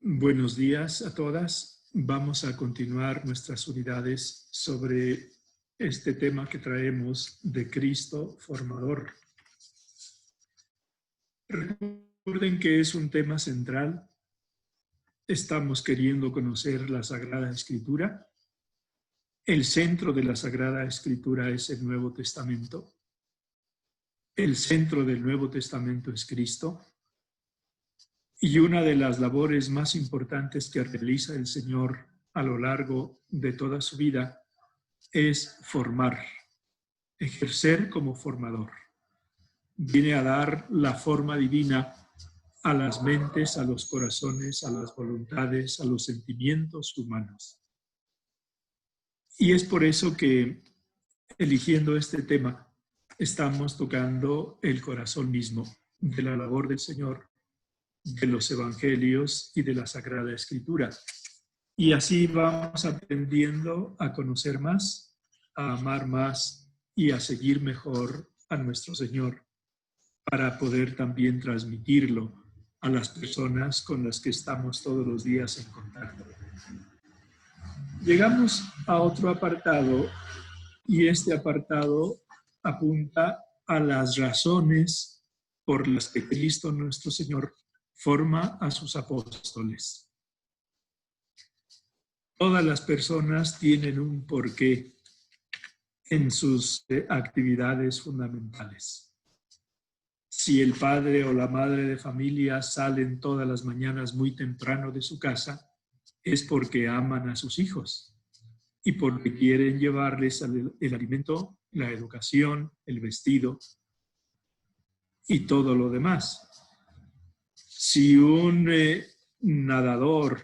Buenos días a todas. Vamos a continuar nuestras unidades sobre este tema que traemos de Cristo formador. Recuerden que es un tema central. Estamos queriendo conocer la Sagrada Escritura. El centro de la Sagrada Escritura es el Nuevo Testamento. El centro del Nuevo Testamento es Cristo. Y una de las labores más importantes que realiza el Señor a lo largo de toda su vida es formar, ejercer como formador. Viene a dar la forma divina a las mentes, a los corazones, a las voluntades, a los sentimientos humanos. Y es por eso que, eligiendo este tema, estamos tocando el corazón mismo de la labor del Señor, de los evangelios y de la Sagrada Escritura. Y así vamos aprendiendo a conocer más, a amar más y a seguir mejor a nuestro Señor, para poder también transmitirlo a las personas con las que estamos todos los días en contacto. Llegamos a otro apartado, y este apartado apunta a las razones por las que Cristo nuestro Señor forma a sus apóstoles. Todas las personas tienen un porqué en sus actividades fundamentales. Si el padre o la madre de familia salen todas las mañanas muy temprano de su casa, es porque aman a sus hijos y porque quieren llevarles el alimento, la educación, el vestido y todo lo demás. Si un nadador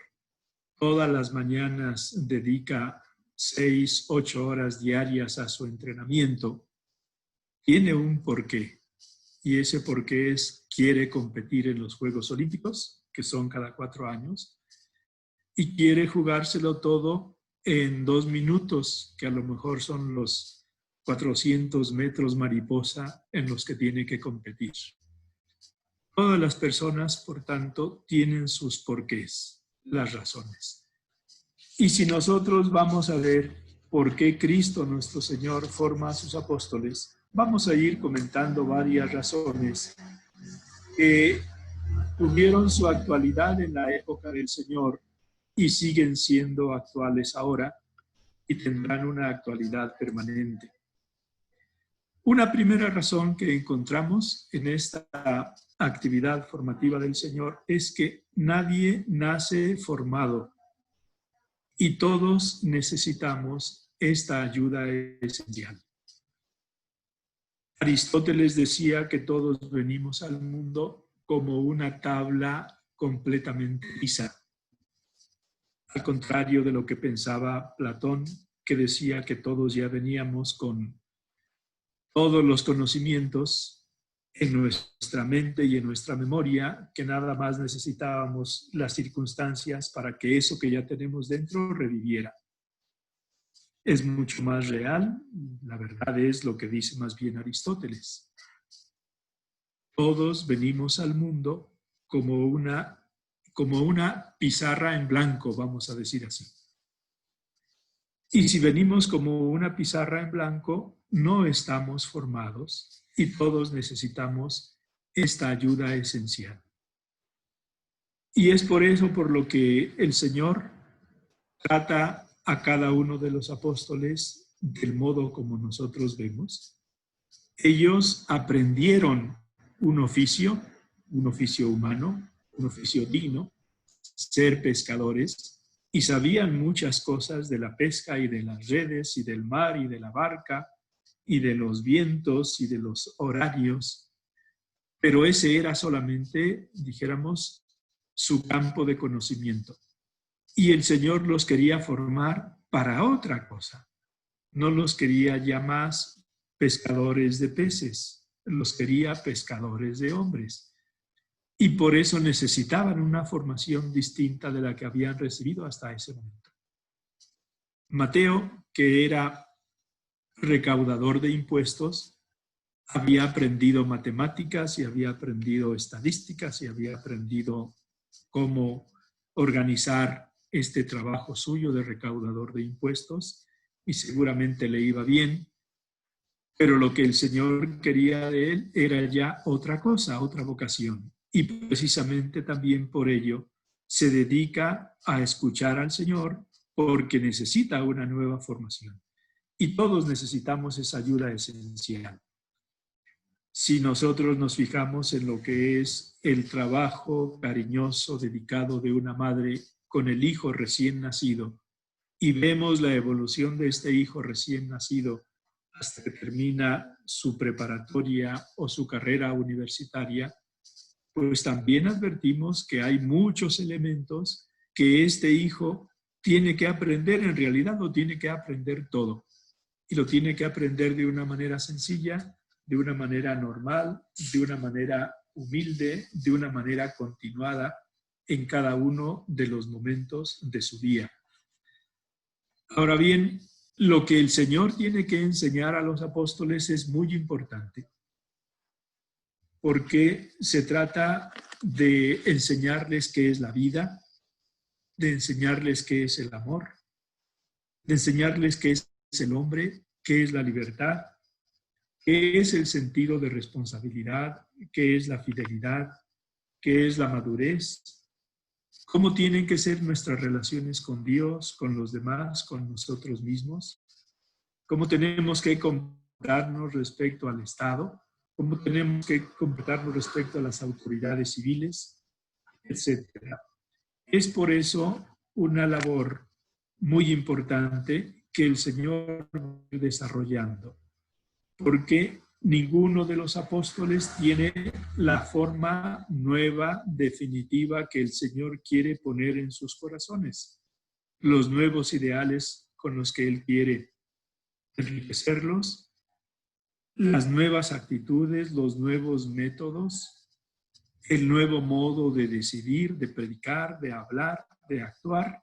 todas las mañanas dedica 6, 8 horas diarias a su entrenamiento, tiene un porqué. Y ese porqué es: quiere competir en los Juegos Olímpicos, que son cada 4 años, y quiere jugárselo todo en 2 minutos, que a lo mejor son los 400 metros mariposa en los que tiene que competir. Todas las personas, por tanto, tienen sus porqués, las razones. Y si nosotros vamos a ver por qué Cristo nuestro Señor forma a sus apóstoles, vamos a ir comentando varias razones que tuvieron su actualidad en la época del Señor y siguen siendo actuales ahora y tendrán una actualidad permanente. Una primera razón que encontramos en esta actividad formativa del Señor es que nadie nace formado y todos necesitamos esta ayuda esencial. Aristóteles decía que todos venimos al mundo como una tabla completamente lisa, al contrario de lo que pensaba Platón, que decía que todos ya veníamos con todos los conocimientos en nuestra mente y en nuestra memoria, que nada más necesitábamos las circunstancias para que eso que ya tenemos dentro reviviera. Es mucho más real, la verdad es lo que dice más bien Aristóteles. Todos venimos al mundo como una pizarra en blanco, vamos a decir así. Y si venimos como una pizarra en blanco, no estamos formados y todos necesitamos esta ayuda esencial. Y es por eso por lo que el Señor trata a cada uno de los apóstoles del modo como nosotros vemos. Ellos aprendieron un oficio humano, un oficio digno, ser pescadores, y sabían muchas cosas de la pesca y de las redes y del mar y de la barca y de los vientos y de los horarios, pero ese era solamente, dijéramos, su campo de conocimiento. Y el Señor los quería formar para otra cosa. No los quería ya más pescadores de peces, los quería pescadores de hombres. Y por eso necesitaban una formación distinta de la que habían recibido hasta ese momento. Mateo, que era recaudador de impuestos, había aprendido matemáticas y había aprendido estadísticas y había aprendido cómo organizar este trabajo suyo de recaudador de impuestos y seguramente le iba bien, pero lo que el Señor quería de él era ya otra cosa, otra vocación. Y precisamente también por ello se dedica a escuchar al Señor porque necesita una nueva formación. Y todos necesitamos esa ayuda esencial. Si nosotros nos fijamos en lo que es el trabajo cariñoso, dedicado de una madre con el hijo recién nacido, y vemos la evolución de este hijo recién nacido hasta que termina su preparatoria o su carrera universitaria, pues también advertimos que hay muchos elementos que este hijo tiene que aprender, en realidad lo tiene que aprender todo. Y lo tiene que aprender de una manera sencilla, de una manera normal, de una manera humilde, de una manera continuada en cada uno de los momentos de su día. Ahora bien, lo que el Señor tiene que enseñar a los apóstoles es muy importante, porque se trata de enseñarles qué es la vida, de enseñarles qué es el amor, de enseñarles qué es el hombre, qué es la libertad, qué es el sentido de responsabilidad, qué es la fidelidad, qué es la madurez, cómo tienen que ser nuestras relaciones con Dios, con los demás, con nosotros mismos, cómo tenemos que comportarnos respecto al Estado, cómo tenemos que comportarnos respecto a las autoridades civiles, etc. Es por eso una labor muy importante que el Señor va desarrollando, porque ninguno de los apóstoles tiene la forma nueva, definitiva que el Señor quiere poner en sus corazones, los nuevos ideales con los que Él quiere enriquecerlos, las nuevas actitudes, los nuevos métodos, el nuevo modo de decidir, de predicar, de hablar, de actuar,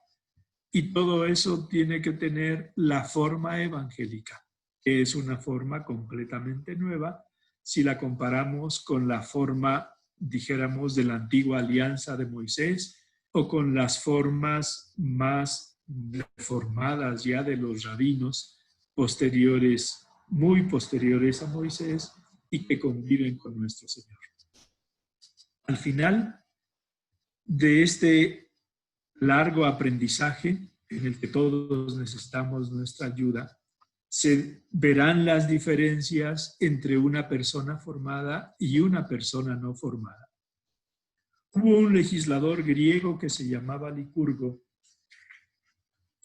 y todo eso tiene que tener la forma evangélica, que es una forma completamente nueva si la comparamos con la forma, dijéramos, de la antigua alianza de Moisés o con las formas más reformadas ya de los rabinos posteriores, muy posteriores a Moisés y que conviven con nuestro Señor. Al final de este largo aprendizaje en el que todos necesitamos nuestra ayuda, se verán las diferencias entre una persona formada y una persona no formada. Hubo un legislador griego que se llamaba Licurgo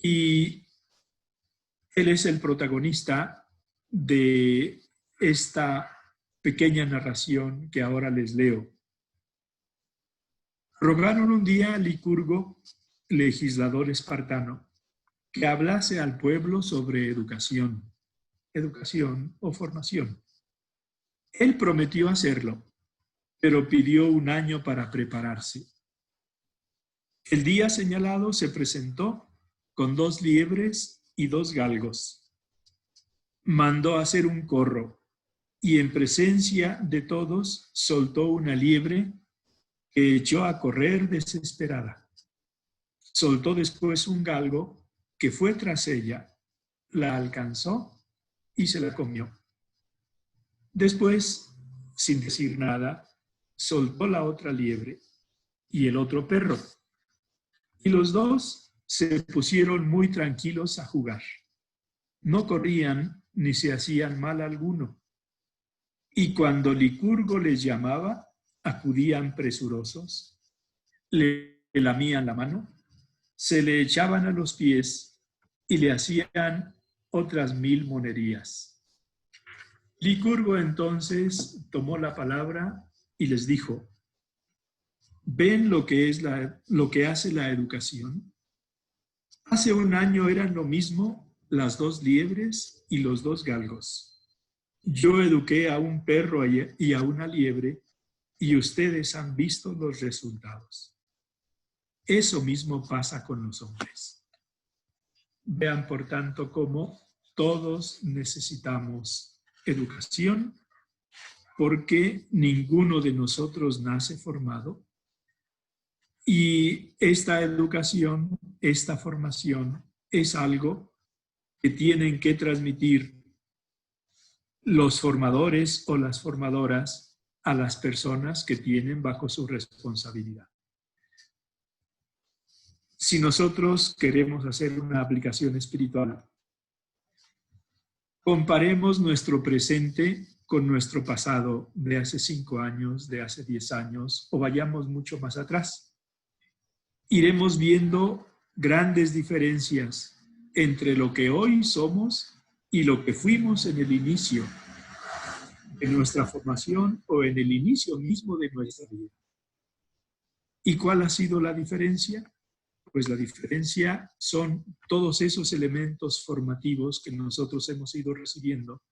y él es el protagonista de esta pequeña narración que ahora les leo. Rogaron un día a Licurgo, legislador espartano, que hablase al pueblo sobre educación o formación. Él prometió hacerlo, pero pidió un año para prepararse. El día señalado se presentó con 2 liebres y 2 galgos. Mandó hacer un corro y en presencia de todos soltó una liebre que echó a correr desesperada. Soltó después un galgo que fue tras ella, la alcanzó y se la comió. Después, sin decir nada, soltó la otra liebre y el otro perro. Y los dos se pusieron muy tranquilos a jugar. No corrían ni se hacían mal alguno. Y cuando Licurgo les llamaba, acudían presurosos, le lamían la mano, se le echaban a los pies y le hacían otras 1000 monerías. Licurgo entonces tomó la palabra y les dijo: ¿ven lo que hace la educación? Hace un año eran lo mismo las 2 liebres y los 2 galgos. Yo eduqué a un perro y a una liebre y ustedes han visto los resultados. Eso mismo pasa con los hombres. Vean, por tanto, cómo todos necesitamos educación, porque ninguno de nosotros nace formado Y esta educación, esta formación es algo que tienen que transmitir los formadores o las formadoras a las personas que tienen bajo su responsabilidad. Si nosotros queremos hacer una aplicación espiritual, comparemos nuestro presente con nuestro pasado de hace 5 años, de hace 10 años, o vayamos mucho más atrás. Iremos viendo grandes diferencias entre lo que hoy somos y lo que fuimos en el inicio de nuestra formación o en el inicio mismo de nuestra vida. ¿Y cuál ha sido la diferencia? Pues la diferencia son todos esos elementos formativos que nosotros hemos ido recibiendo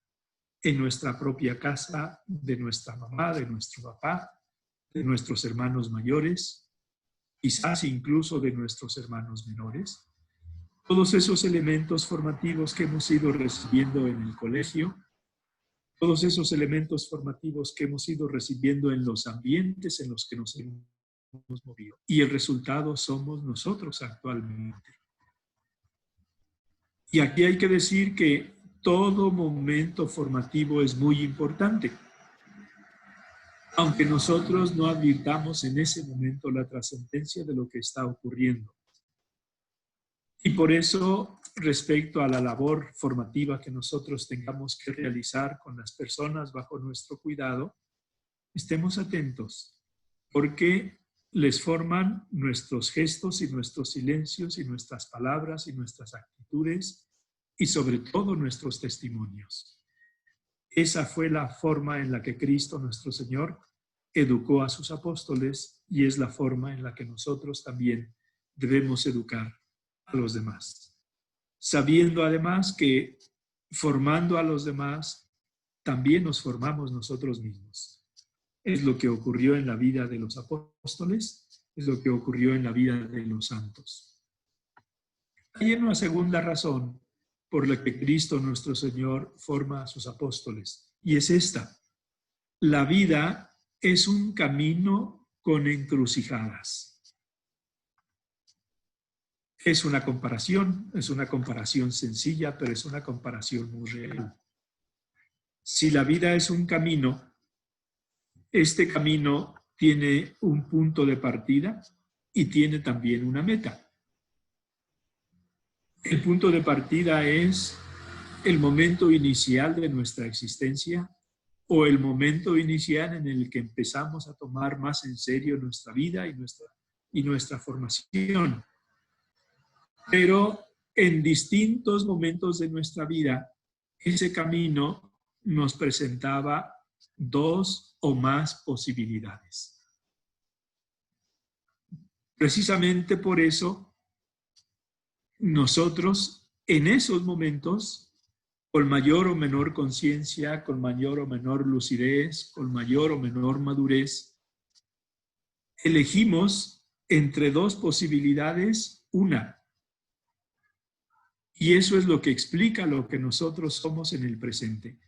en nuestra propia casa, de nuestra mamá, de nuestro papá, de nuestros hermanos mayores, quizás incluso de nuestros hermanos menores. Todos esos elementos formativos que hemos ido recibiendo en el colegio, todos esos elementos formativos que hemos ido recibiendo en los ambientes en los que nos hemos movido. Y el resultado somos nosotros actualmente. Y aquí hay que decir que todo momento formativo es muy importante. Aunque nosotros no advirtamos en ese momento la trascendencia de lo que está ocurriendo. Y por eso, respecto a la labor formativa que nosotros tengamos que realizar con las personas bajo nuestro cuidado, estemos atentos, porque les forman nuestros gestos y nuestros silencios y nuestras palabras y nuestras actitudes y sobre todo nuestros testimonios. Esa fue la forma en la que Cristo nuestro Señor educó a sus apóstoles y es la forma en la que nosotros también debemos educar a los demás. Sabiendo además que formando a los demás también nos formamos nosotros mismos. Es lo que ocurrió en la vida de los apóstoles, es lo que ocurrió en la vida de los santos. Hay una segunda razón por la que Cristo nuestro Señor forma a sus apóstoles, y es esta. La vida es un camino con encrucijadas. Es una comparación sencilla, pero es una comparación muy real. Si la vida es un camino, este camino tiene un punto de partida y tiene también una meta. El punto de partida es el momento inicial de nuestra existencia o el momento inicial en el que empezamos a tomar más en serio nuestra vida y nuestra formación. Pero en distintos momentos de nuestra vida, ese camino nos presentaba 2 o más posibilidades. Precisamente por eso, nosotros en esos momentos, con mayor o menor conciencia, con mayor o menor lucidez, con mayor o menor madurez, elegimos entre 2 posibilidades una. Y eso es lo que explica lo que nosotros somos en el presente.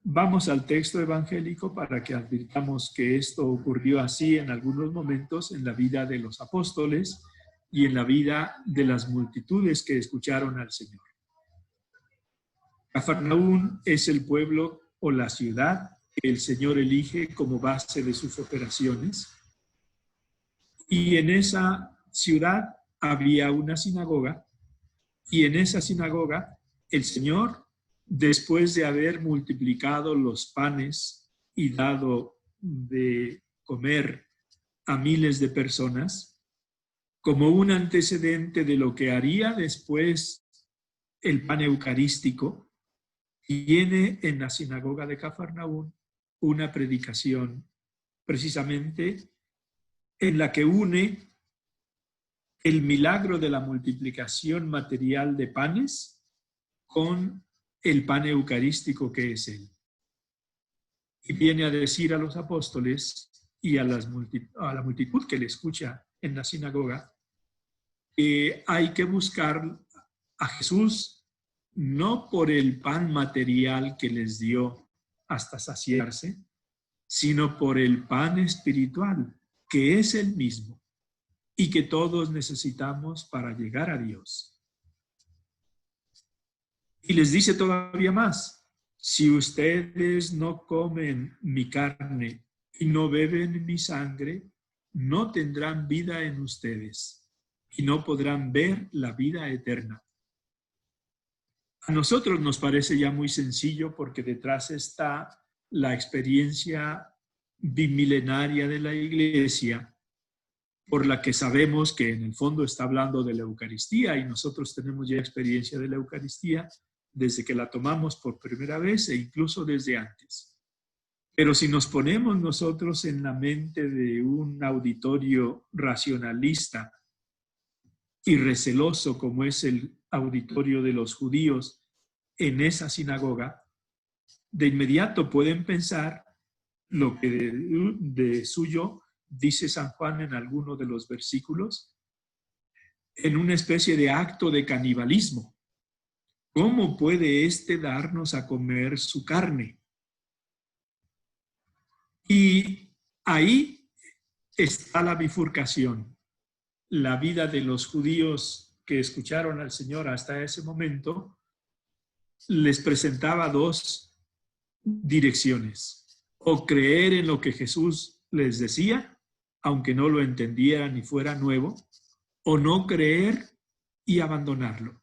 Vamos al texto evangélico para que advirtamos que esto ocurrió así en algunos momentos en la vida de los apóstoles y en la vida de las multitudes que escucharon al Señor. Cafarnaún es el pueblo o la ciudad que el Señor elige como base de sus operaciones. Y en esa ciudad había una sinagoga, y en esa sinagoga el Señor, después de haber multiplicado los panes y dado de comer a miles de personas, como un antecedente de lo que haría después el pan eucarístico, tiene en la sinagoga de Cafarnaún una predicación precisamente en la que une el milagro de la multiplicación material de panes con el pan eucarístico que es Él. Y viene a decir a los apóstoles y a la multitud que le escucha en la sinagoga que hay que buscar a Jesús no por el pan material que les dio hasta saciarse, sino por el pan espiritual, que es el mismo. y que todos necesitamos para llegar a Dios. Y les dice todavía más: si ustedes no comen mi carne y no beben mi sangre, no tendrán vida en ustedes y no podrán ver la vida eterna. A nosotros nos parece ya muy sencillo porque detrás está la experiencia bimilenaria de la Iglesia, por la que sabemos que en el fondo está hablando de la Eucaristía, y nosotros tenemos ya experiencia de la Eucaristía desde que la tomamos por primera vez e incluso desde antes. Pero si nos ponemos nosotros en la mente de un auditorio racionalista y receloso como es el auditorio de los judíos en esa sinagoga, de inmediato pueden pensar lo que de suyo dice San Juan en alguno de los versículos, en una especie de acto de canibalismo. ¿Cómo puede éste darnos a comer su carne? Y ahí está la bifurcación. La vida de los judíos que escucharon al Señor hasta ese momento les presentaba dos direcciones: o creer en lo que Jesús les decía, aunque no lo entendieran y fuera nuevo, o no creer y abandonarlo.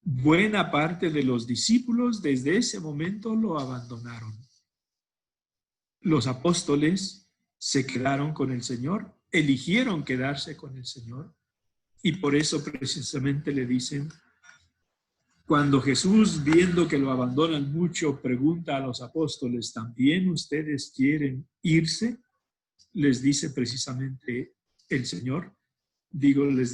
Buena parte de los discípulos desde ese momento lo abandonaron. Los apóstoles se quedaron con el Señor, eligieron quedarse con el Señor, y por eso precisamente le dicen, cuando Jesús, viendo que lo abandonan mucho, pregunta a los apóstoles: ¿también ustedes quieren irse? Les dice precisamente el Señor, le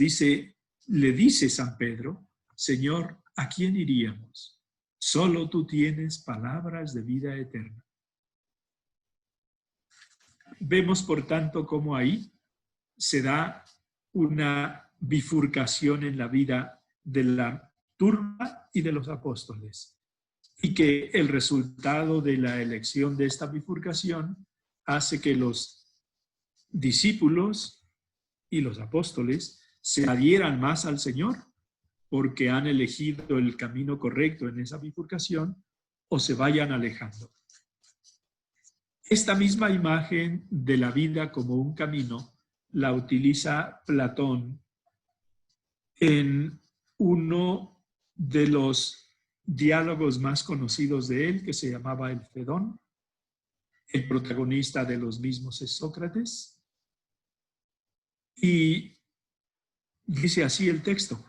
dice San Pedro: Señor, ¿a quién iríamos? Solo tú tienes palabras de vida eterna. Vemos, por tanto, cómo ahí se da una bifurcación en la vida de la turba y de los apóstoles, y que el resultado de la elección de esta bifurcación hace que los discípulos y los apóstoles se adhieran más al Señor porque han elegido el camino correcto en esa bifurcación, o se vayan alejando. Esta misma imagen de la vida como un camino la utiliza Platón en uno de los diálogos más conocidos de él, que se llamaba el Fedón. El protagonista de los mismos es Sócrates. Y dice así el texto: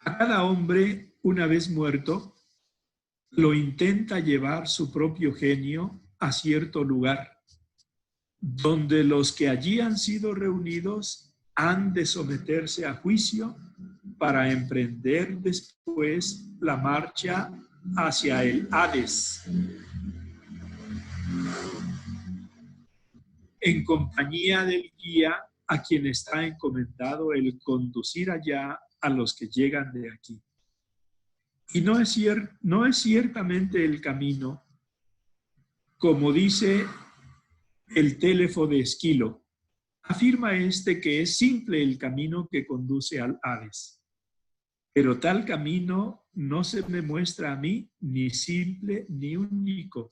a cada hombre, una vez muerto, lo intenta llevar su propio genio a cierto lugar, donde los que allí han sido reunidos han de someterse a juicio para emprender después la marcha hacia el Hades, en compañía del guía a quien está encomendado el conducir allá a los que llegan de aquí. Y no es ciertamente el camino, como dice el Téléfo de Esquilo. Afirma que es simple el camino que conduce al Hades, pero tal camino no se me muestra a mí ni simple ni único,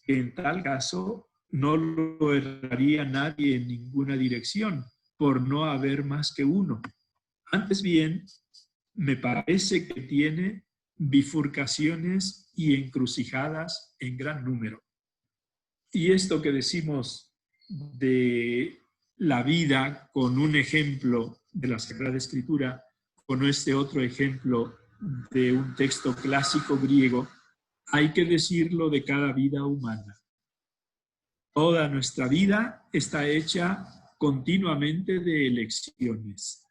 que en tal caso no lo erraría nadie en ninguna dirección, por no haber más que uno. Antes bien, me parece que tiene bifurcaciones y encrucijadas en gran número. Y esto que decimos de la vida con un ejemplo de la Sagrada Escritura, con este otro ejemplo de un texto clásico griego, hay que decirlo de cada vida humana. Toda nuestra vida está hecha continuamente de elecciones.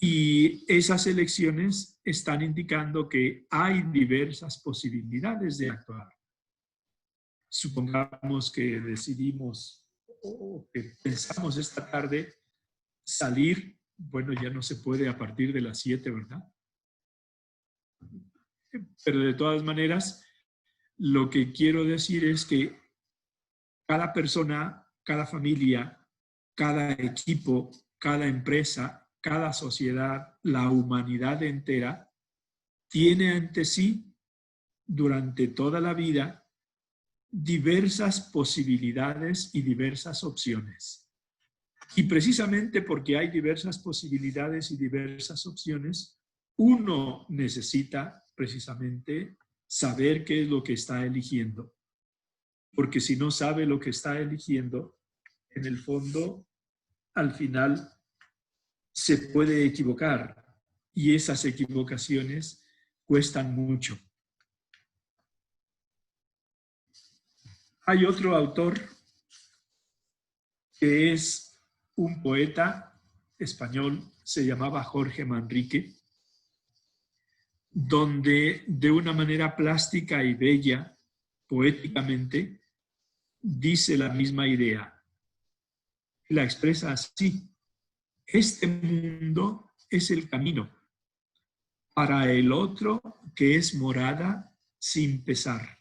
Y esas elecciones están indicando que hay diversas posibilidades de actuar. Supongamos que decidimos o que pensamos esta tarde salir, bueno, ya no se puede a partir de las 7, ¿verdad? Pero de todas maneras, lo que quiero decir es que cada persona cada familia, cada equipo, cada empresa, cada sociedad, la humanidad entera, tiene ante sí, durante toda la vida, diversas posibilidades y diversas opciones. Y precisamente porque hay diversas posibilidades y diversas opciones, uno necesita precisamente saber qué es lo que está eligiendo. Porque si no sabe lo que está eligiendo, en el fondo, al final, se puede equivocar. Y esas equivocaciones cuestan mucho. Hay otro autor que es un poeta español, se llamaba Jorge Manrique, donde de una manera plástica y bella, poéticamente, dice la misma idea. La expresa así: este mundo es el camino para el otro que es morada sin pesar.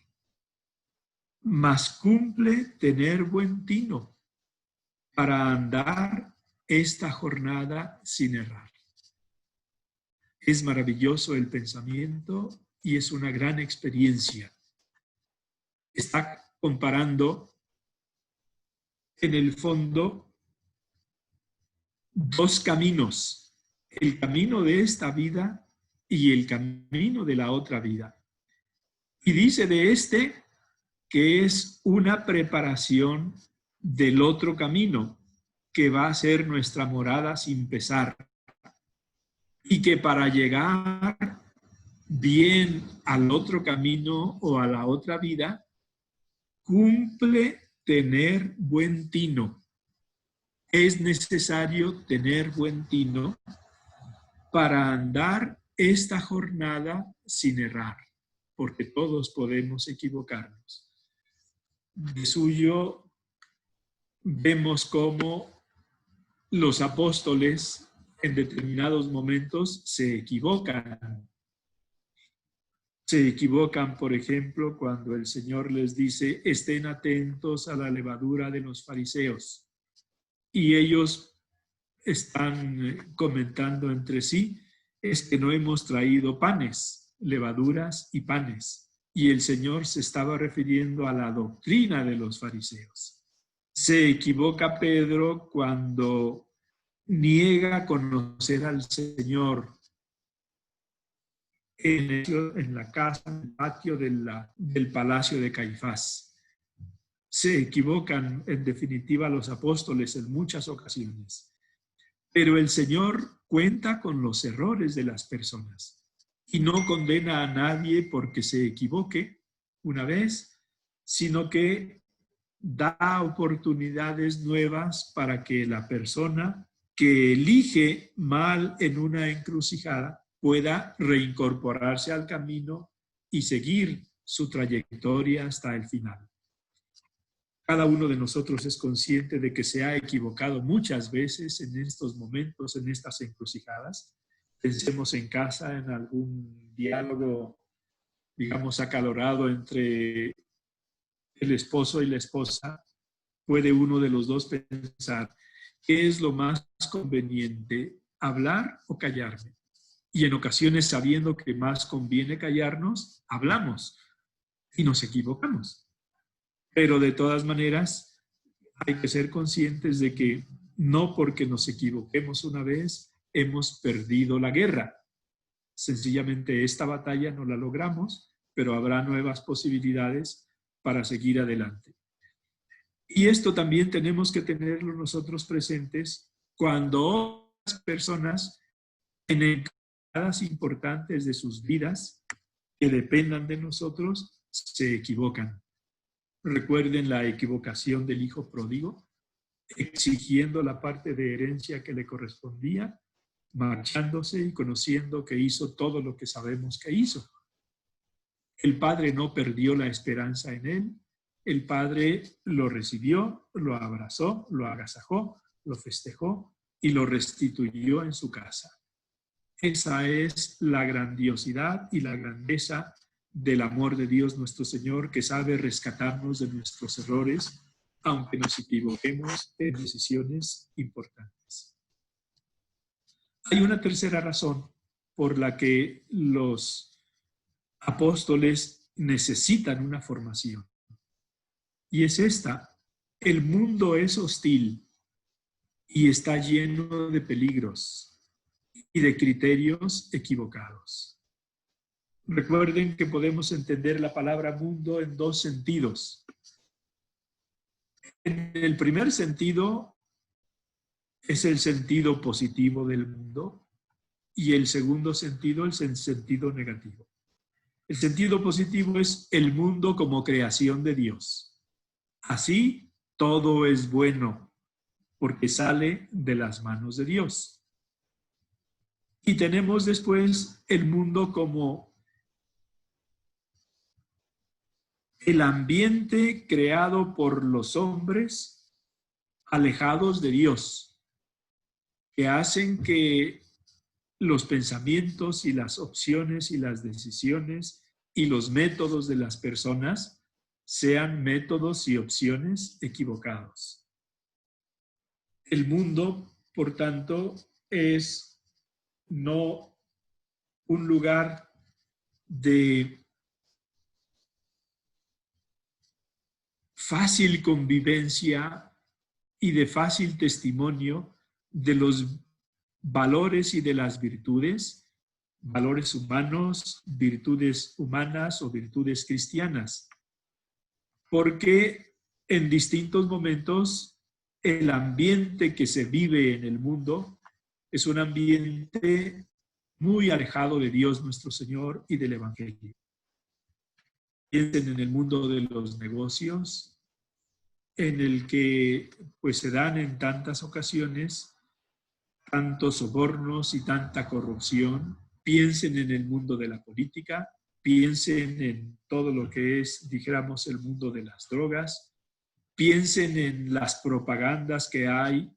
Mas cumple tener buen tino para andar esta jornada sin errar. Es maravilloso el pensamiento y es una gran experiencia. Está comparando, en el fondo, dos caminos: el camino de esta vida y el camino de la otra vida. Y dice de este que es una preparación del otro camino, que va a ser nuestra morada sin pesar. Y que para llegar bien al otro camino o a la otra vida, cumple tener buen tino. Es necesario tener buen tino para andar esta jornada sin errar, porque todos podemos equivocarnos. De suyo vemos cómo los apóstoles en determinados momentos se equivocan. Se equivocan, por ejemplo, cuando el Señor les dice: estén atentos a la levadura de los fariseos. Y ellos están comentando entre sí: es que no hemos traído panes, levaduras y panes. Y el Señor se estaba refiriendo a la doctrina de los fariseos. Se equivoca Pedro cuando niega conocer al Señor en la casa, en el patio del palacio de Caifás. Se equivocan, en definitiva, los apóstoles en muchas ocasiones. Pero el Señor cuenta con los errores de las personas y no condena a nadie porque se equivoque una vez, sino que da oportunidades nuevas para que la persona que elige mal en una encrucijada pueda reincorporarse al camino y seguir su trayectoria hasta el final. Cada uno de nosotros es consciente de que se ha equivocado muchas veces en estos momentos, en estas encrucijadas. Pensemos en casa, en algún diálogo, digamos, acalorado entre el esposo y la esposa. Puede uno de los dos pensar: ¿qué es lo más conveniente, hablar o callarme? Y en ocasiones, sabiendo que más conviene callarnos, hablamos y nos equivocamos. Pero de todas maneras, hay que ser conscientes de que no porque nos equivoquemos una vez, hemos perdido la guerra. Sencillamente esta batalla no la logramos, pero habrá nuevas posibilidades para seguir adelante. Y esto también tenemos que tenerlo nosotros presentes cuando otras personas en encargadas importantes de sus vidas que dependan de nosotros se equivocan. Recuerden la equivocación del hijo pródigo, exigiendo la parte de herencia que le correspondía, marchándose y conociendo que hizo todo lo que sabemos que hizo. El padre no perdió la esperanza en él. El padre lo recibió, lo abrazó, lo agasajó, lo festejó y lo restituyó en su casa. Esa es la grandiosidad y la grandeza del amor de Dios nuestro Señor, que sabe rescatarnos de nuestros errores aunque nos equivoquemos en decisiones importantes. Hay una tercera razón por la que los apóstoles necesitan una formación. Y es esta: el mundo es hostil y está lleno de peligros y de criterios equivocados. Recuerden que podemos entender la palabra mundo en dos sentidos. En el primer sentido es el sentido positivo del mundo y el segundo sentido es el sentido negativo. El sentido positivo es el mundo como creación de Dios. Así, todo es bueno porque sale de las manos de Dios. Y tenemos después el mundo como el ambiente creado por los hombres alejados de Dios, que hacen que los pensamientos y las opciones y las decisiones y los métodos de las personas sean métodos y opciones equivocados. El mundo, por tanto, es no un lugar de fácil convivencia y de fácil testimonio de los valores y de las virtudes, valores humanos, virtudes humanas o virtudes cristianas, porque en distintos momentos el ambiente que se vive en el mundo es un ambiente muy alejado de Dios nuestro Señor y del Evangelio. Piensen en el mundo de los negocios, en el que pues se dan en tantas ocasiones tantos sobornos y tanta corrupción. Piensen en el mundo de la política, piensen en todo lo que es, dijéramos, el mundo de las drogas, piensen en las propagandas que hay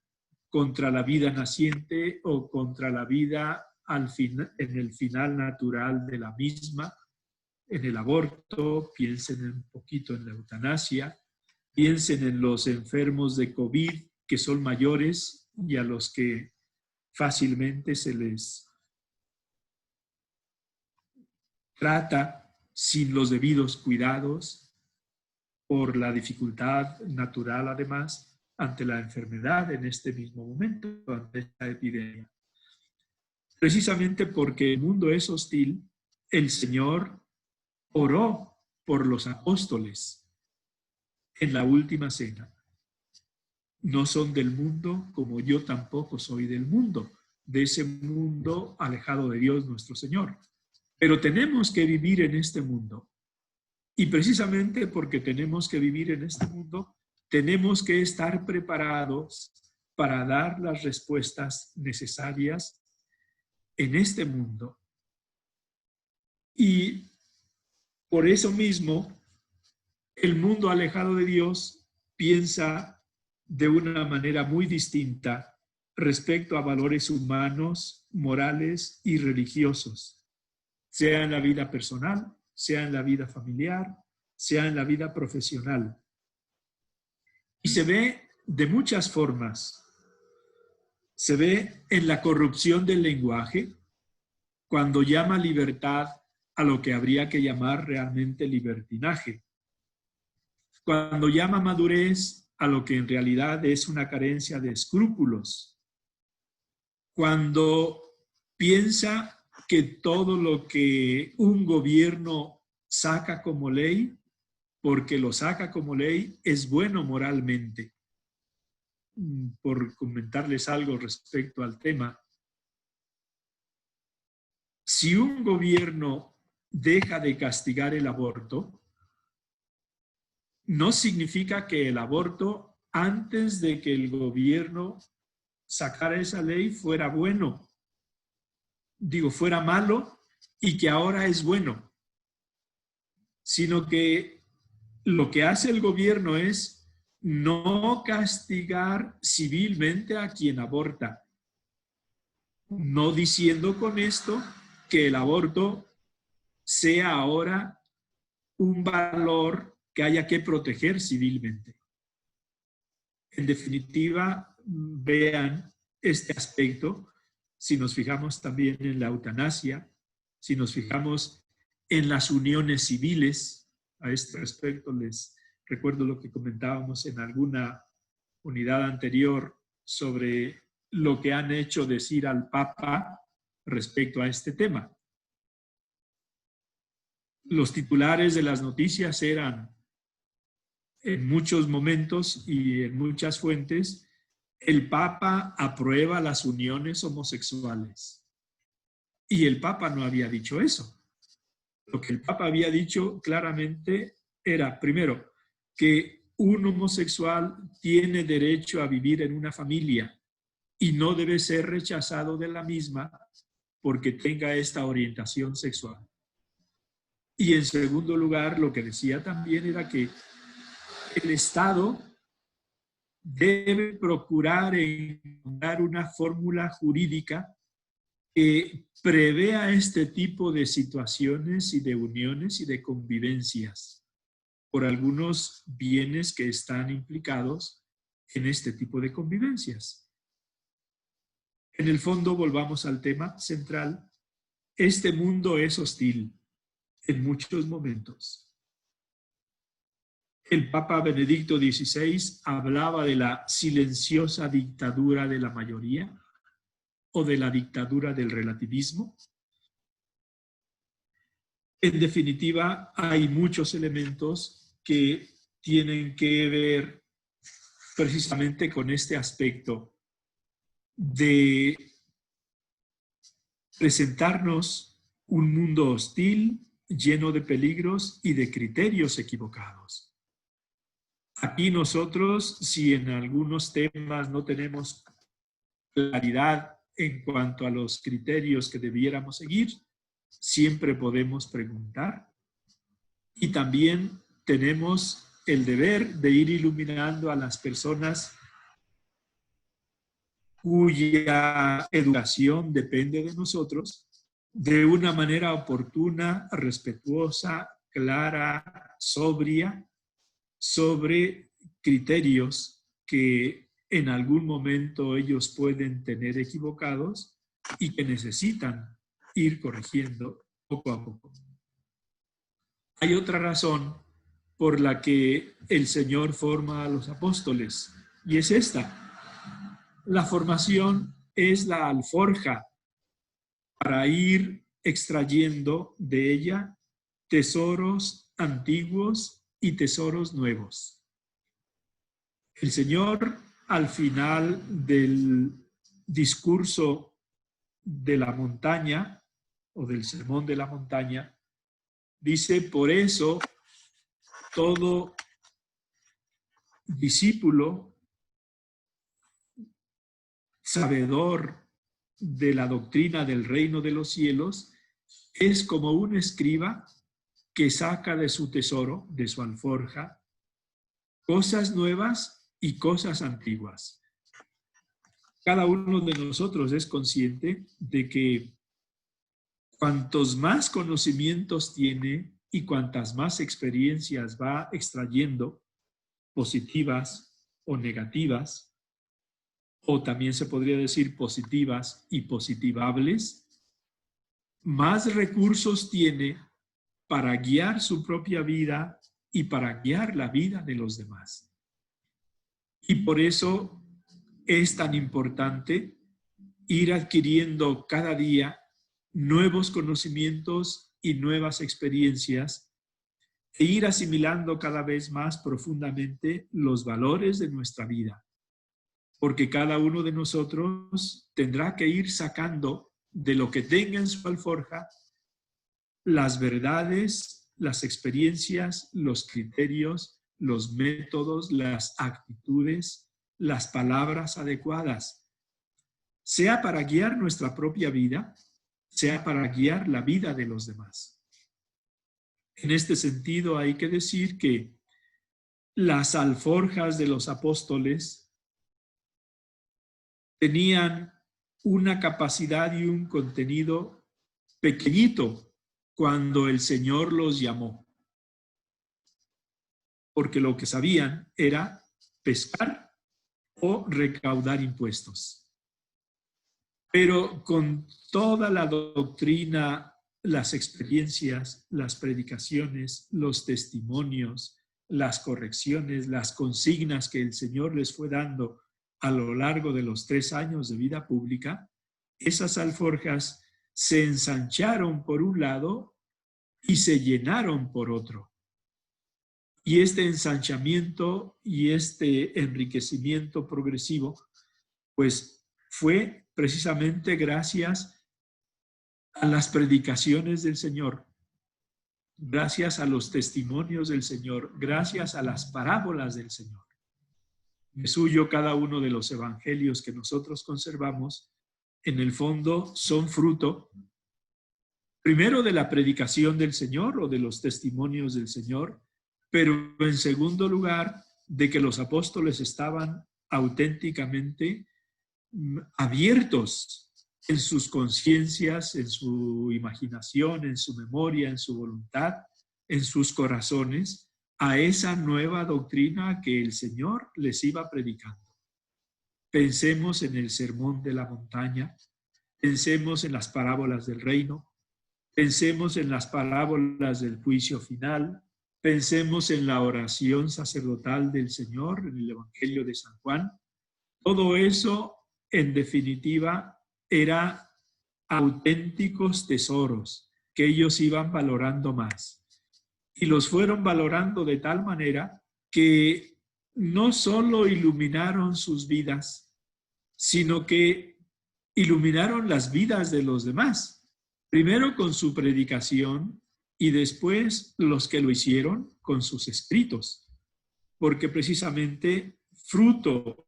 contra la vida naciente o contra la vida en el final natural de la misma, en el aborto, piensen un poquito en la eutanasia, piensen en los enfermos de COVID que son mayores y a los que fácilmente se les trata sin los debidos cuidados por la dificultad natural, además, ante la enfermedad en este mismo momento, ante esta epidemia. Precisamente porque el mundo es hostil, el Señor oró por los apóstoles en la última cena. No son del mundo, como yo tampoco soy del mundo, de ese mundo alejado de Dios nuestro Señor. Pero tenemos que vivir en este mundo. Y precisamente porque tenemos que vivir en este mundo, tenemos que estar preparados para dar las respuestas necesarias en este mundo. Y por eso mismo, el mundo alejado de Dios piensa de una manera muy distinta respecto a valores humanos, morales y religiosos, sea en la vida personal, sea en la vida familiar, sea en la vida profesional. Y se ve de muchas formas. Se ve en la corrupción del lenguaje, cuando llama libertad a lo que habría que llamar realmente libertinaje. Cuando llama madurez a lo que en realidad es una carencia de escrúpulos. Cuando piensa que todo lo que un gobierno saca como ley, porque lo saca como ley, es bueno moralmente. Por comentarles algo respecto al tema, si un gobierno deja de castigar el aborto, no significa que el aborto, antes de que el gobierno sacara esa ley, fuera bueno. Fuera malo y que ahora es bueno. Sino que lo que hace el gobierno es no castigar civilmente a quien aborta. No diciendo con esto que el aborto sea ahora un valor que haya que proteger civilmente. En definitiva, vean este aspecto, si nos fijamos también en la eutanasia, si nos fijamos en las uniones civiles. A este respecto les recuerdo lo que comentábamos en alguna unidad anterior sobre lo que han hecho decir al Papa respecto a este tema. Los titulares de las noticias eran, en muchos momentos y en muchas fuentes, el Papa aprueba las uniones homosexuales. Y el Papa no había dicho eso. Lo que el Papa había dicho claramente era, primero, que un homosexual tiene derecho a vivir en una familia y no debe ser rechazado de la misma porque tenga esta orientación sexual. Y en segundo lugar, lo que decía también era que el Estado debe procurar encontrar una fórmula jurídica que prevea este tipo de situaciones y de uniones y de convivencias por algunos bienes que están implicados en este tipo de convivencias. En el fondo, volvamos al tema central. Este mundo es hostil en muchos momentos. El Papa Benedicto XVI hablaba de la silenciosa dictadura de la mayoría o de la dictadura del relativismo. En definitiva, hay muchos elementos que tienen que ver precisamente con este aspecto de presentarnos un mundo hostil, lleno de peligros y de criterios equivocados. Aquí nosotros, si en algunos temas no tenemos claridad en cuanto a los criterios que debiéramos seguir, siempre podemos preguntar. Y también tenemos el deber de ir iluminando a las personas cuya educación depende de nosotros de una manera oportuna, respetuosa, clara, sobria, sobre criterios que en algún momento ellos pueden tener equivocados y que necesitan ir corrigiendo poco a poco. Hay otra razón por la que el Señor forma a los apóstoles, y es esta. La formación es la alforja para ir extrayendo de ella tesoros antiguos y tesoros nuevos. El Señor, al final del discurso de la montaña o del sermón de la montaña, dice: por eso todo discípulo sabedor de la doctrina del reino de los cielos es como un escriba que saca de su tesoro, de su alforja, cosas nuevas y cosas antiguas. Cada uno de nosotros es consciente de que cuantos más conocimientos tiene y cuantas más experiencias va extrayendo, positivas o negativas, o también se podría decir positivas y positivables, más recursos tiene para guiar su propia vida y para guiar la vida de los demás. Y por eso es tan importante ir adquiriendo cada día nuevos conocimientos y nuevas experiencias e ir asimilando cada vez más profundamente los valores de nuestra vida. Porque cada uno de nosotros tendrá que ir sacando de lo que tenga en su alforja las verdades, las experiencias, los criterios, los métodos, las actitudes, las palabras adecuadas, sea para guiar nuestra propia vida, sea para guiar la vida de los demás. En este sentido, hay que decir que las alforjas de los apóstoles tenían una capacidad y un contenido pequeñito cuando el Señor los llamó, porque lo que sabían era pescar o recaudar impuestos. Pero con toda la doctrina, las experiencias, las predicaciones, los testimonios, las correcciones, las consignas que el Señor les fue dando a lo largo de los 3 años de vida pública, esas alforjas se ensancharon por un lado y se llenaron por otro. Y este ensanchamiento y este enriquecimiento progresivo, pues fue precisamente gracias a las predicaciones del Señor, gracias a los testimonios del Señor, gracias a las parábolas del Señor. De suyo, cada uno de los evangelios que nosotros conservamos, en el fondo son fruto, primero de la predicación del Señor o de los testimonios del Señor, pero en segundo lugar, de que los apóstoles estaban auténticamente abiertos en sus conciencias, en su imaginación, en su memoria, en su voluntad, en sus corazones, a esa nueva doctrina que el Señor les iba predicando. Pensemos en el sermón de la montaña, pensemos en las parábolas del reino, pensemos en las parábolas del juicio final, pensemos en la oración sacerdotal del Señor, en el Evangelio de San Juan. Todo eso, en definitiva, era auténticos tesoros que ellos iban valorando más. Y los fueron valorando de tal manera que no solo iluminaron sus vidas, sino que iluminaron las vidas de los demás. Primero con su predicación y después los que lo hicieron con sus escritos. Porque precisamente fruto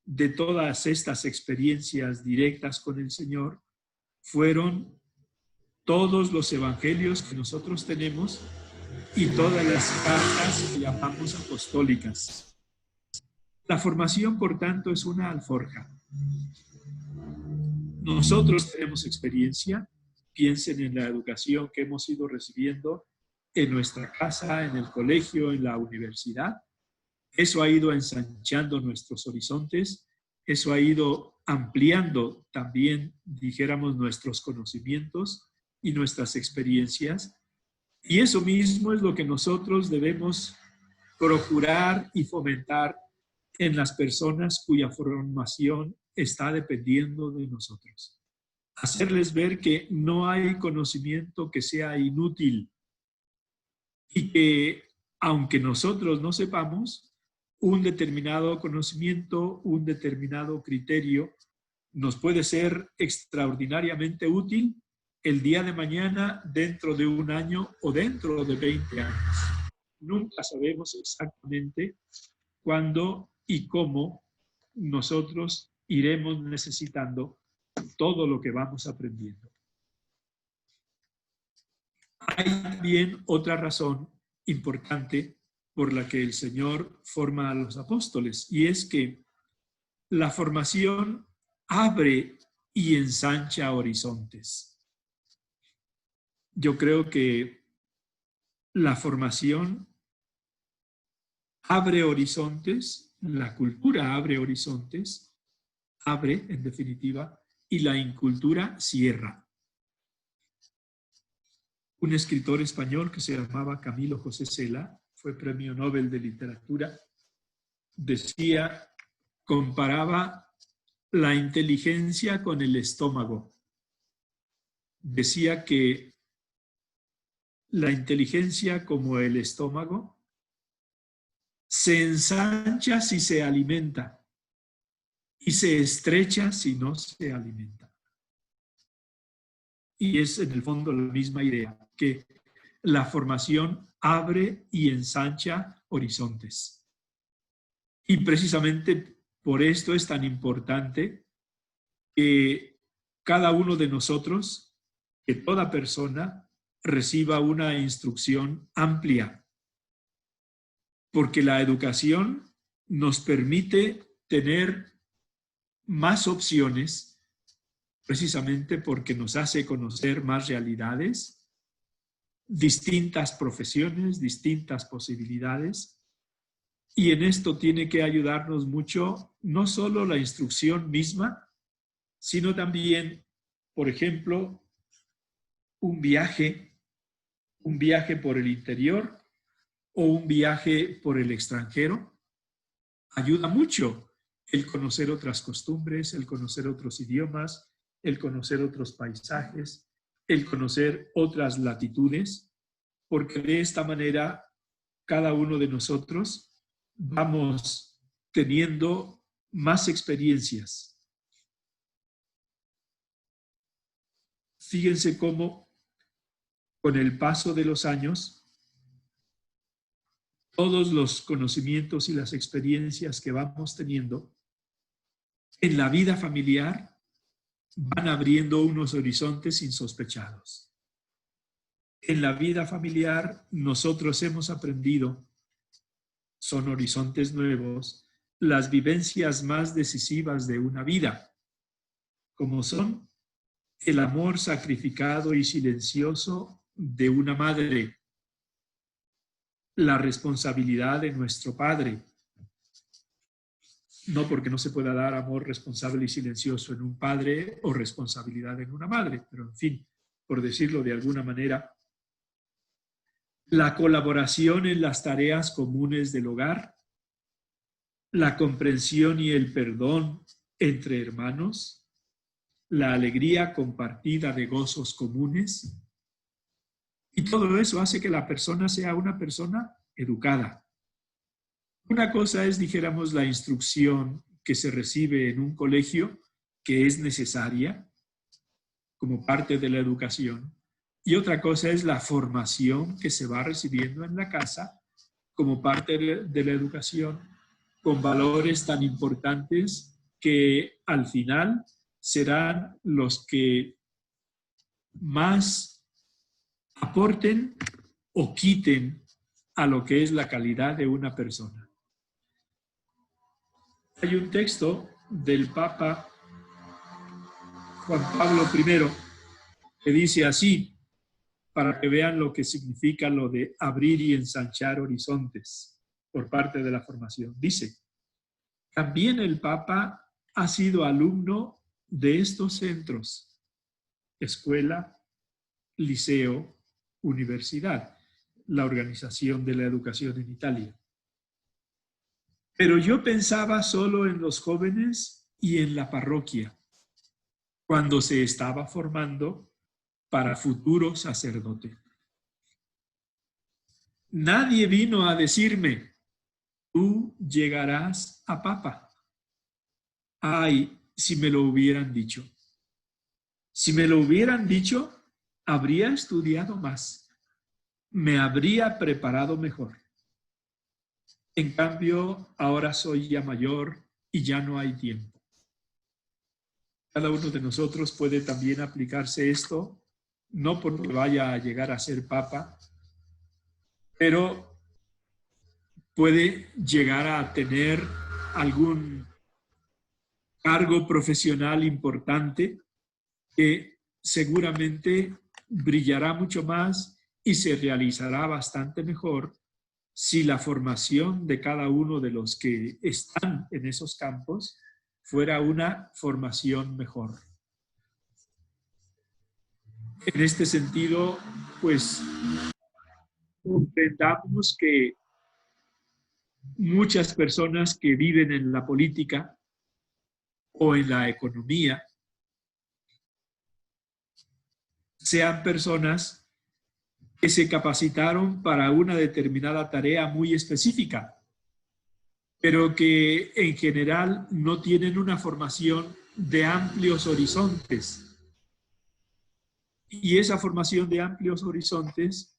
de todas estas experiencias directas con el Señor fueron todos los evangelios que nosotros tenemos y todas las cartas que llamamos apostólicas. La formación, por tanto, es una alforja. Nosotros tenemos experiencia, piensen en la educación que hemos ido recibiendo en nuestra casa, en el colegio, en la universidad. Eso ha ido ensanchando nuestros horizontes, eso ha ido ampliando también, dijéramos, nuestros conocimientos y nuestras experiencias. Y eso mismo es lo que nosotros debemos procurar y fomentar en las personas cuya formación está dependiendo de nosotros. Hacerles ver que no hay conocimiento que sea inútil y que, aunque nosotros no sepamos, un determinado conocimiento, un determinado criterio nos puede ser extraordinariamente útil el día de mañana, dentro de 1 año o dentro de 20 años. Nunca sabemos exactamente cuándo y cómo nosotros iremos necesitando todo lo que vamos aprendiendo. Hay también otra razón importante por la que el Señor forma a los apóstoles, y es que la formación abre y ensancha horizontes. Yo creo que la formación abre horizontes, la cultura abre horizontes, abre en definitiva, y la incultura cierra. Un escritor español que se llamaba Camilo José Cela, fue premio Nobel de Literatura, decía, comparaba la inteligencia con el estómago. Decía que la inteligencia, como el estómago, se ensancha si se alimenta y se estrecha si no se alimenta. Y es en el fondo la misma idea, que la formación abre y ensancha horizontes. Y precisamente por esto es tan importante que cada uno de nosotros, que toda persona, reciba una instrucción amplia, porque la educación nos permite tener más opciones, precisamente porque nos hace conocer más realidades, distintas profesiones, distintas posibilidades, Y en esto tiene que ayudarnos mucho, no solo la instrucción misma, sino también, por ejemplo, un viaje por el interior o un viaje por el extranjero. Ayuda mucho el conocer otras costumbres, el conocer otros idiomas, el conocer otros paisajes, el conocer otras latitudes, porque de esta manera cada uno de nosotros vamos teniendo más experiencias. Fíjense cómo con el paso de los años, todos los conocimientos y las experiencias que vamos teniendo en la vida familiar van abriendo unos horizontes insospechados. En la vida familiar nosotros hemos aprendido, son horizontes nuevos, las vivencias más decisivas de una vida, como son el amor sacrificado y silencioso de una madre, la responsabilidad de nuestro padre. No porque no se pueda dar amor responsable y silencioso en un padre o responsabilidad en una madre, pero en fin, por decirlo de alguna manera, la colaboración en las tareas comunes del hogar, la comprensión y el perdón entre hermanos, la alegría compartida de gozos comunes, y todo eso hace que la persona sea una persona educada. Una cosa es, dijéramos, la instrucción que se recibe en un colegio, que es necesaria como parte de la educación, y otra cosa es la formación que se va recibiendo en la casa como parte de la educación, con valores tan importantes que al final serán los que más aporten o quiten a lo que es la calidad de una persona. Hay un texto del Papa Juan Pablo I que dice así, para que vean lo que significa lo de abrir y ensanchar horizontes por parte de la formación. Dice, también el Papa ha sido alumno de estos centros, escuela, liceo, universidad, la organización de la educación en Italia. Pero yo pensaba solo en los jóvenes y en la parroquia, cuando se estaba formando para futuro sacerdote. Nadie vino a decirme, tú llegarás a papa. Ay, si me lo hubieran dicho. Si me lo hubieran dicho, habría estudiado más. Me habría preparado mejor. En cambio, ahora soy ya mayor y ya no hay tiempo. Cada uno de nosotros puede también aplicarse esto, no porque vaya a llegar a ser papa, pero puede llegar a tener algún cargo profesional importante que seguramente brillará mucho más y se realizará bastante mejor si la formación de cada uno de los que están en esos campos fuera una formación mejor. En este sentido, pues comprendamos que muchas personas que viven en la política o en la economía sean personas que se capacitaron para una determinada tarea muy específica, pero que en general no tienen una formación de amplios horizontes. Y esa formación de amplios horizontes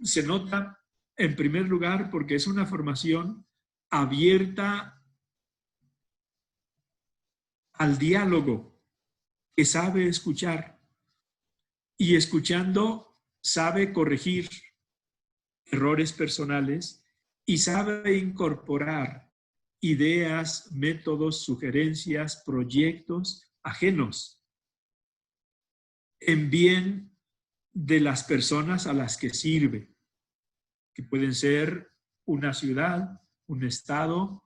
se nota en primer lugar porque es una formación abierta al diálogo, que sabe escuchar y escuchando sabe corregir errores personales y sabe incorporar ideas, métodos, sugerencias, proyectos ajenos en bien de las personas a las que sirve, que pueden ser una ciudad, un estado,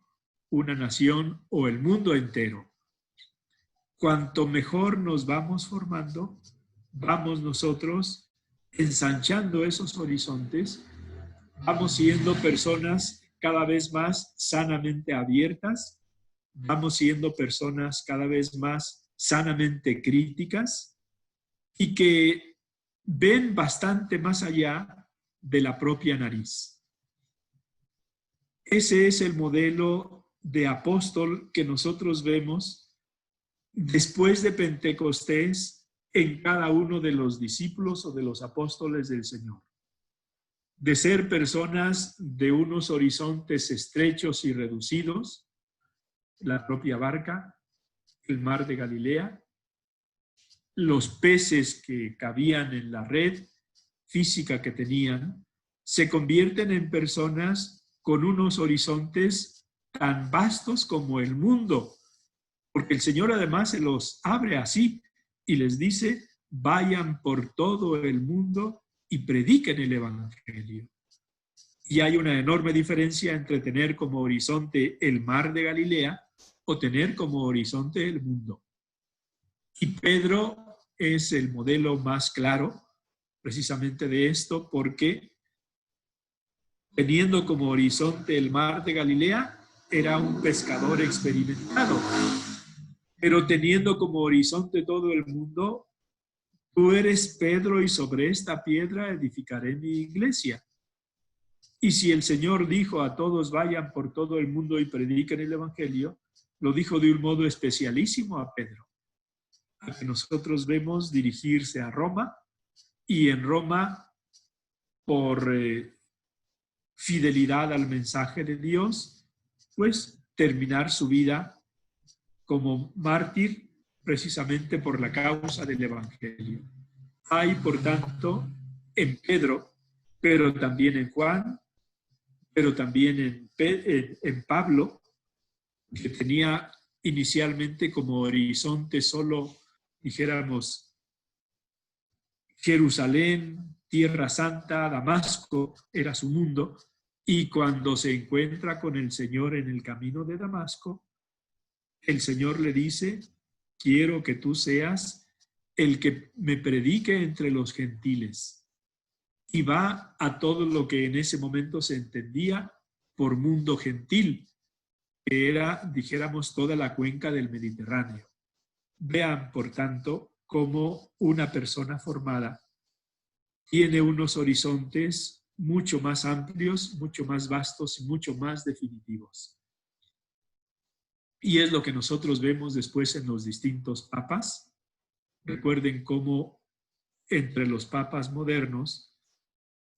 una nación o el mundo entero. Cuanto mejor nos vamos formando, vamos nosotros ensanchando esos horizontes, vamos siendo personas cada vez más sanamente abiertas, vamos siendo personas cada vez más sanamente críticas y que ven bastante más allá de la propia nariz. Ese es el modelo de apóstol que nosotros vemos después de Pentecostés en cada uno de los discípulos o de los apóstoles del Señor. De ser personas de unos horizontes estrechos y reducidos, la propia barca, el mar de Galilea, los peces que cabían en la red física que tenían, se convierten en personas con unos horizontes tan vastos como el mundo, porque el Señor además se los abre así y les dice, vayan por todo el mundo y prediquen el Evangelio. Y hay una enorme diferencia entre tener como horizonte el mar de Galilea o tener como horizonte el mundo. Y Pedro es el modelo más claro precisamente de esto, porque teniendo como horizonte el mar de Galilea, era un pescador experimentado. Pero teniendo como horizonte todo el mundo, tú eres Pedro y sobre esta piedra edificaré mi iglesia. Y si el Señor dijo a todos vayan por todo el mundo y prediquen el Evangelio, lo dijo de un modo especialísimo a Pedro, a que nosotros vemos dirigirse a Roma y en Roma, por fidelidad al mensaje de Dios, pues terminar su vida como mártir precisamente por la causa del Evangelio. Hay, por tanto, en Pedro, pero también en Juan, pero también en Pablo, que tenía inicialmente como horizonte solo, dijéramos, Jerusalén, Tierra Santa, Damasco, era su mundo, y cuando se encuentra con el Señor en el camino de Damasco, el Señor le dice, quiero que tú seas el que me predique entre los gentiles. Y va a todo lo que en ese momento se entendía por mundo gentil, que era, dijéramos, toda la cuenca del Mediterráneo. Vean, por tanto, cómo una persona formada tiene unos horizontes mucho más amplios, mucho más vastos y mucho más definitivos. Y es lo que nosotros vemos después en los distintos papas. Recuerden cómo entre los papas modernos,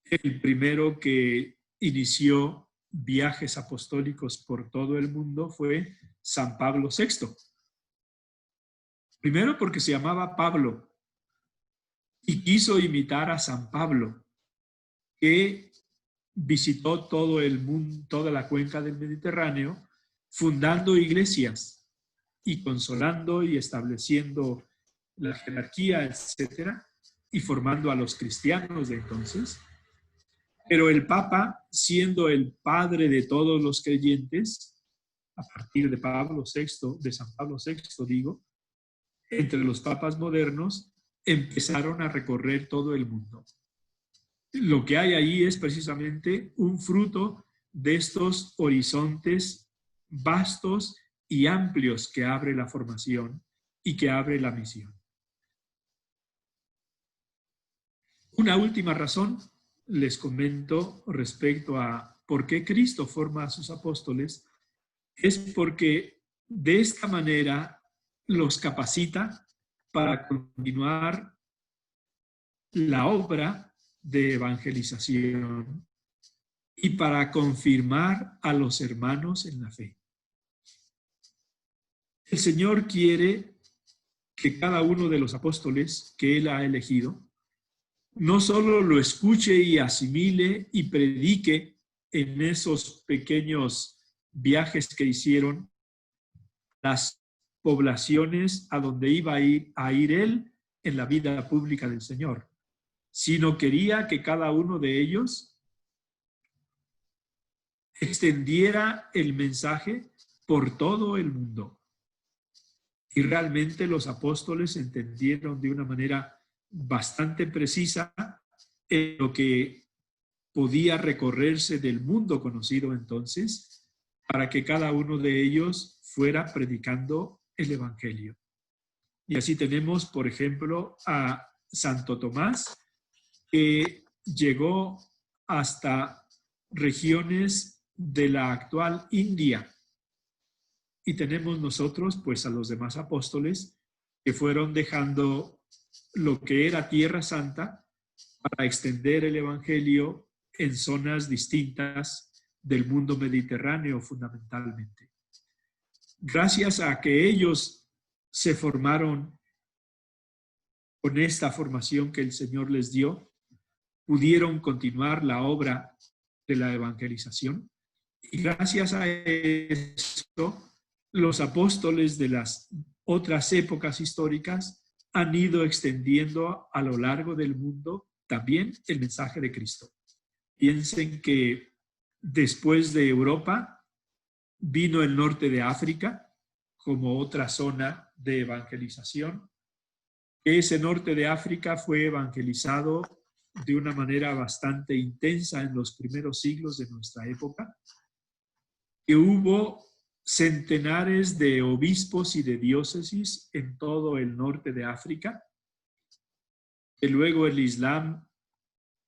el primero que inició viajes apostólicos por todo el mundo fue San Pablo VI. Primero porque se llamaba Pablo y quiso imitar a San Pablo, que visitó todo el mundo, toda la cuenca del Mediterráneo, fundando iglesias y consolando y estableciendo la jerarquía, etcétera, y formando a los cristianos de entonces. Pero el Papa, siendo el padre de todos los creyentes, a partir de Pablo VI, de San Pablo VI, digo, entre los papas modernos, empezaron a recorrer todo el mundo. Lo que hay ahí es precisamente un fruto de estos horizontes vastos y amplios que abre la formación y que abre la misión. Una última razón les comento respecto a por qué Cristo forma a sus apóstoles, es porque de esta manera los capacita para continuar la obra de evangelización y para confirmar a los hermanos en la fe. El Señor quiere que cada uno de los apóstoles que Él ha elegido no solo lo escuche y asimile y predique en esos pequeños viajes que hicieron, las poblaciones a donde iba a ir Él en la vida pública del Señor, sino quería que cada uno de ellos extendiera el mensaje por todo el mundo. Y realmente los apóstoles entendieron de una manera bastante precisa lo que podía recorrerse del mundo conocido entonces, para que cada uno de ellos fuera predicando el Evangelio. Y así tenemos, por ejemplo, a Santo Tomás, que llegó hasta regiones de la actual India. Y tenemos nosotros, pues, a los demás apóstoles que fueron dejando lo que era Tierra Santa para extender el Evangelio en zonas distintas del mundo mediterráneo fundamentalmente. Gracias a que ellos se formaron con esta formación que el Señor les dio, pudieron continuar la obra de la evangelización. Y gracias a esto, los apóstoles de las otras épocas históricas han ido extendiendo a lo largo del mundo también el mensaje de Cristo. Piensen que después de Europa vino el norte de África como otra zona de evangelización. Ese norte de África fue evangelizado de una manera bastante intensa en los primeros siglos de nuestra época, que hubo centenares de obispos y de diócesis en todo el norte de África, que luego el Islam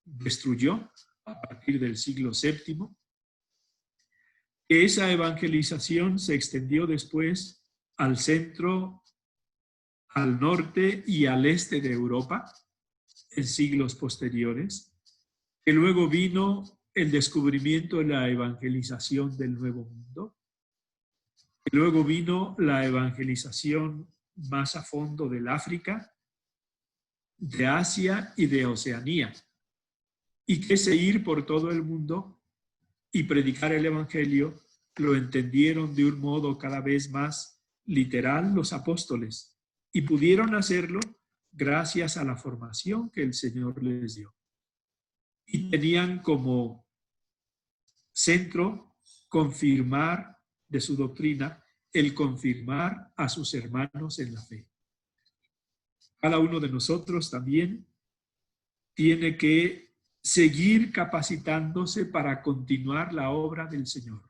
destruyó a partir del siglo VII. Esa evangelización se extendió después al centro, al norte y al este de Europa en siglos posteriores, que luego vino el descubrimiento de la evangelización del Nuevo Mundo, que luego vino la evangelización más a fondo del África, de Asia y de Oceanía, y que ese ir por todo el mundo y predicar el Evangelio lo entendieron de un modo cada vez más literal los apóstoles, y pudieron hacerlo gracias a la formación que el Señor les dio. Y tenían como centro confirmar de su doctrina, el confirmar a sus hermanos en la fe. Cada uno de nosotros también tiene que seguir capacitándose para continuar la obra del Señor,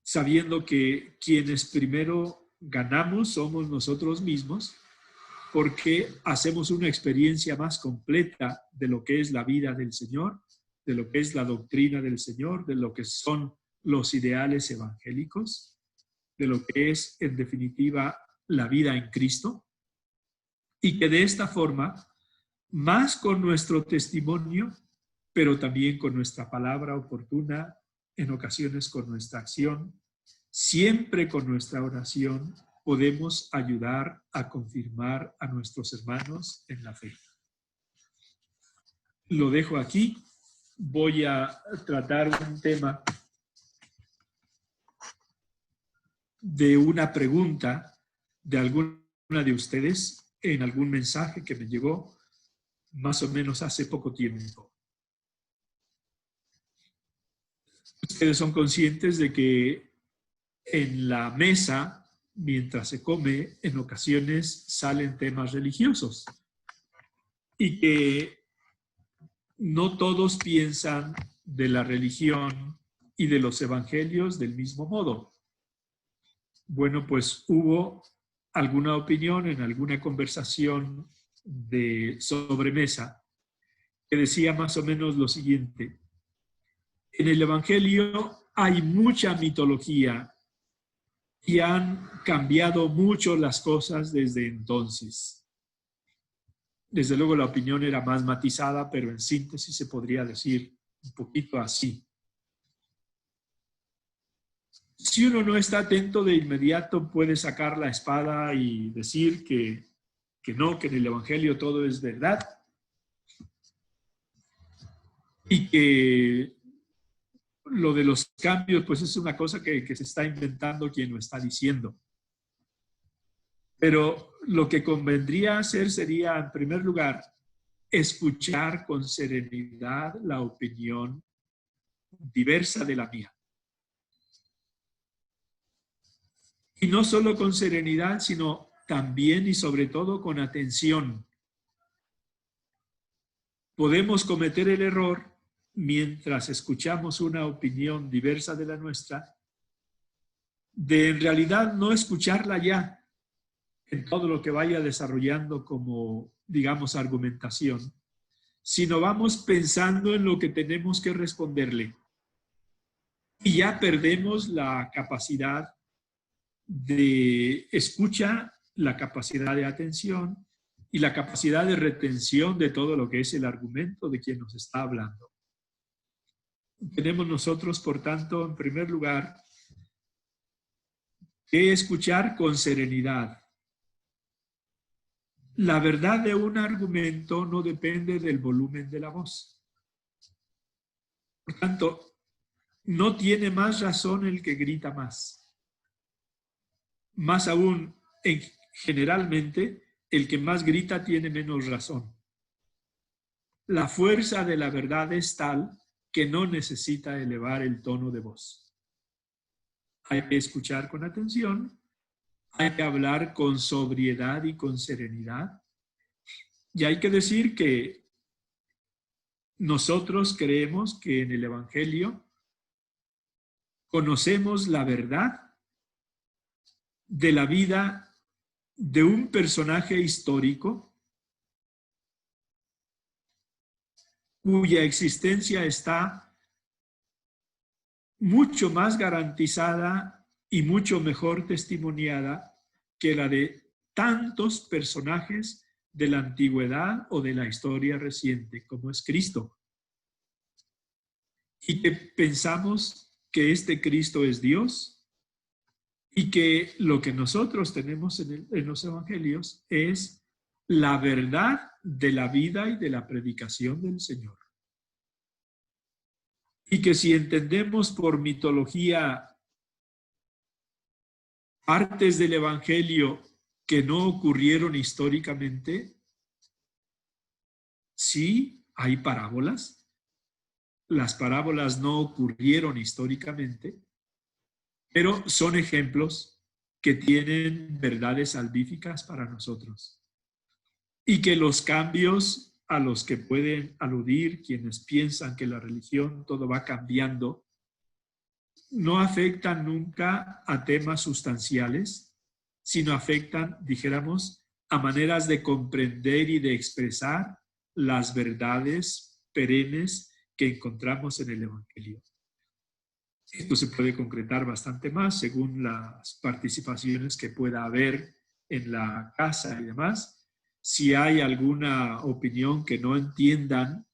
sabiendo que quienes primero ganamos somos nosotros mismos, porque hacemos una experiencia más completa de lo que es la vida del Señor, de lo que es la doctrina del Señor, de lo que son los ideales evangélicos, de lo que es, en definitiva, la vida en Cristo, y que de esta forma, más con nuestro testimonio, pero también con nuestra palabra oportuna, en ocasiones con nuestra acción, siempre con nuestra oración, podemos ayudar a confirmar a nuestros hermanos en la fe. Lo dejo aquí. Voy a tratar un tema de una pregunta de alguna de ustedes en algún mensaje que me llegó más o menos hace poco tiempo. Ustedes son conscientes de que en la mesa, mientras se come, en ocasiones salen temas religiosos y que no todos piensan de la religión y de los evangelios del mismo modo. Bueno, pues hubo alguna opinión en alguna conversación de sobremesa que decía más o menos lo siguiente: en el evangelio hay mucha mitología y han cambiado mucho las cosas desde entonces. Desde luego la opinión era más matizada, pero en síntesis se podría decir un poquito así. Si uno no está atento, de inmediato puede sacar la espada y decir que no, que en el Evangelio todo es verdad y que lo de los cambios pues es una cosa que se está inventando quien lo está diciendo. Pero lo que convendría hacer sería, en primer lugar, escuchar con serenidad la opinión diversa de la mía. Y no solo con serenidad, sino también y sobre todo con atención. Podemos cometer el error mientras escuchamos una opinión diversa de la nuestra, de en realidad no escucharla ya en todo lo que vaya desarrollando como, digamos, argumentación, sino vamos pensando en lo que tenemos que responderle. Y ya perdemos la capacidad de escucha, la capacidad de atención y la capacidad de retención de todo lo que es el argumento de quien nos está hablando. Tenemos nosotros, por tanto, en primer lugar, que escuchar con serenidad. La verdad de un argumento no depende del volumen de la voz. Por tanto, no tiene más razón el que grita más. Más aún, generalmente, el que más grita tiene menos razón. La fuerza de la verdad es tal que no necesita elevar el tono de voz. Hay que escuchar con atención, hay que hablar con sobriedad y con serenidad. Y hay que decir que nosotros creemos que en el Evangelio conocemos la verdad de la vida de un personaje histórico cuya existencia está mucho más garantizada y mucho mejor testimoniada que la de tantos personajes de la antigüedad o de la historia reciente, como es Cristo. Y que pensamos que este Cristo es Dios y que lo que nosotros tenemos en los evangelios es la verdad de la vida y de la predicación del Señor. Y que si entendemos por mitología partes del evangelio que no ocurrieron históricamente, sí hay parábolas. Las parábolas no ocurrieron históricamente, pero son ejemplos que tienen verdades salvíficas para nosotros. Y que los cambios a los que pueden aludir quienes piensan que la religión todo va cambiando, no afectan nunca a temas sustanciales, sino afectan, dijéramos, a maneras de comprender y de expresar las verdades perennes que encontramos en el Evangelio. Esto se puede concretar bastante más según las participaciones que pueda haber en la casa y demás. Si hay alguna opinión que no entiendan,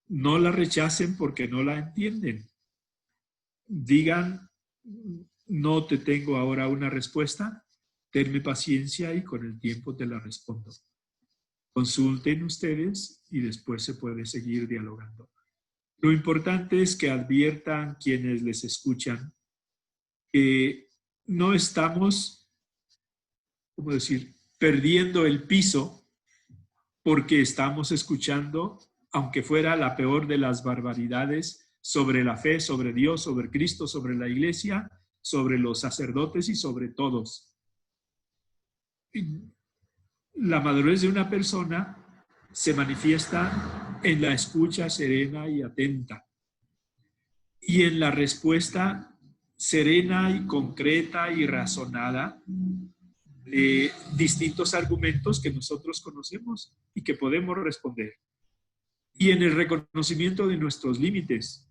no la rechacen porque no la entienden. Digan, no te tengo ahora una respuesta, tenme paciencia y con el tiempo te la respondo. Consulten ustedes y después se puede seguir dialogando. Lo importante es que adviertan quienes les escuchan que no estamos, ¿cómo decir?, perdiendo el piso porque estamos escuchando, aunque fuera la peor de las barbaridades, sobre la fe, sobre Dios, sobre Cristo, sobre la iglesia, sobre los sacerdotes y sobre todos. La madurez de una persona se manifiesta en la escucha serena y atenta y en la respuesta serena y concreta y razonada de distintos argumentos que nosotros conocemos y que podemos responder. Y en el reconocimiento de nuestros límites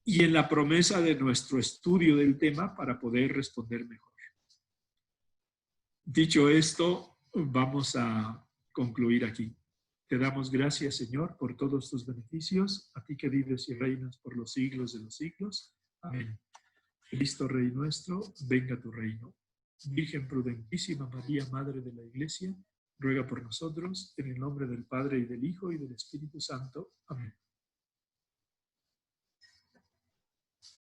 y en la promesa de nuestro estudio del tema para poder responder mejor. Dicho esto, vamos a concluir aquí. Te damos gracias, Señor, por todos tus beneficios, a ti que vives y reinas por los siglos de los siglos. Amén. Cristo Rey nuestro, venga tu reino. Virgen prudentísima María, Madre de la Iglesia, ruega por nosotros, en el nombre del Padre y del Hijo y del Espíritu Santo. Amén.